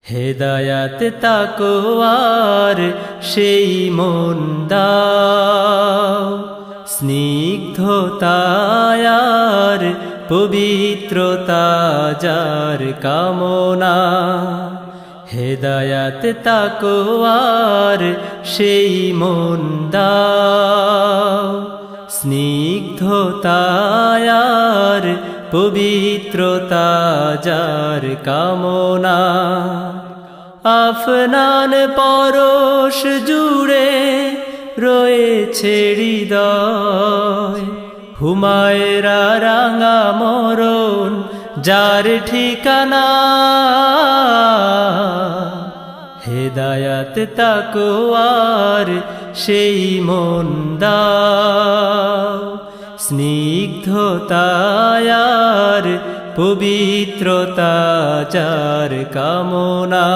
হেদায়াত তাকওয়ার সেই মন দাও, স্নিগ্ধতায়ার পবিত্রতা যার কামনা। হেদায়াত তাকওয়ার সেই মন দাও, স্নিগ্ধতায়ার পবিত্রতা যার কামনা। আফনান পরশ জুড়ে রয়েছে হৃদয়, হুমায়রা রাঙা মরণ যার ঠিকানা। হেদায়াত তাকওয়ার সেই মন দাও, স্নিগ্ধতায়ার পবিত্রতা যার কামনা।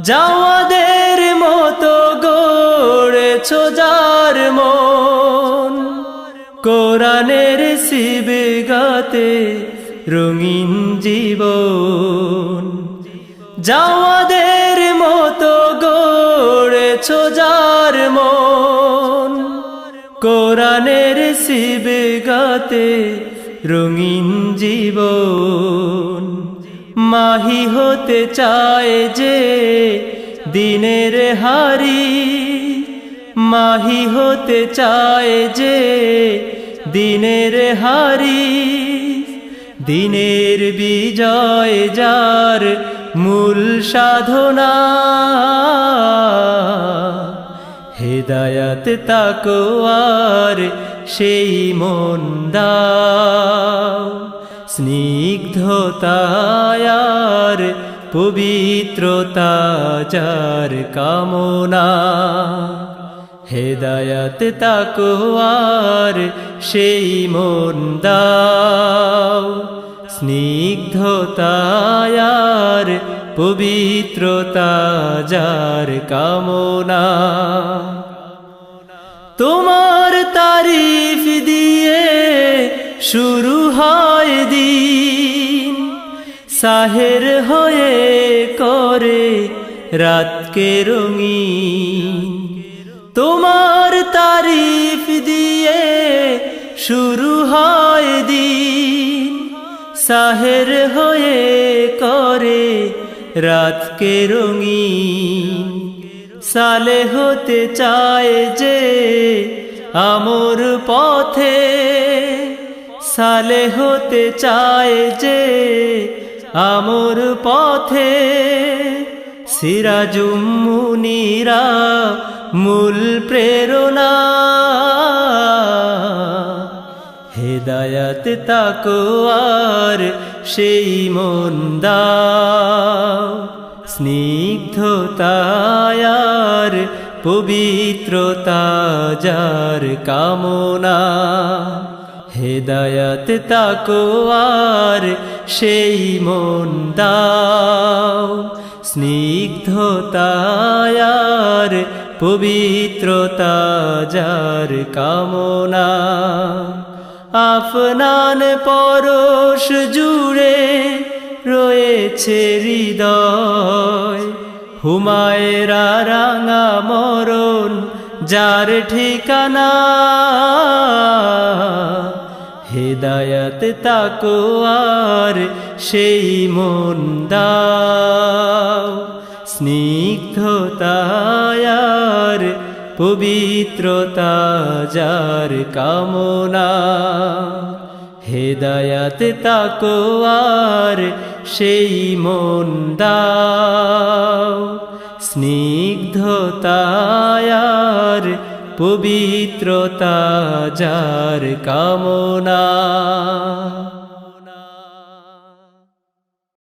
জাওয়াদের মতো গড়েছো যার মন, কোরআনের সিবগাতে রঙিন জীবন। জাওয়াদের মতো গড়েছো যার মন, কোরআনের সিবগাতে রঙিন জীবন। মাহি হতে চায় যে দিনের হারি, মাহি হতে চায় যে দিনের হারি। দিনের বিজয় যার মূল সাধনা। হেদায়াত তাকওয়ার সেই মন দাও, স্নিগ্ধতায়ার পবিত্রতা যার কামনা। হেদায়াত তাকওয়ার সেই মন দাও, স্নিগ্ধতায়ার পবিত্রতা যার কামনা। তোমার তারিফ দিয়ে শুরু হয় দিন, সাহের হয়ে করে রাতকে রঙিন। তোমার তারিফ দিয়ে শুরু হয় দিন, সাহের হয়ে করে রাতকে রঙিন। সালে হতে চায় যে আমর পথে, সালে হতে চায় যে আমর পথে। সিরাজুম মুনিরা মূল প্রেরণা। হেদায়াত তাকওয়ার সেই মন দাও, স্নিগ্ধতায়ার পবিত্রতা যার কামনা। হেদায়াত তাকওয়ার সেই মন দাও, স্নিগ্ধতায়ার পবিত্রতা যার কামনা। আফনান পরশ জুড়ে রয়েছে হৃদয়, হুমায়রা রাঙা মরণ যার ঠিকানা। হেদায়াত তাকওয়ার সেই মন দাও, স্নিগ্ধতায়ার পবিত্রতা যার কামনা। হেদায়াত তাকওয়ার সেই মন দাও, স্নিগ্ধতায়ার পবিত্রতা যার কামনা।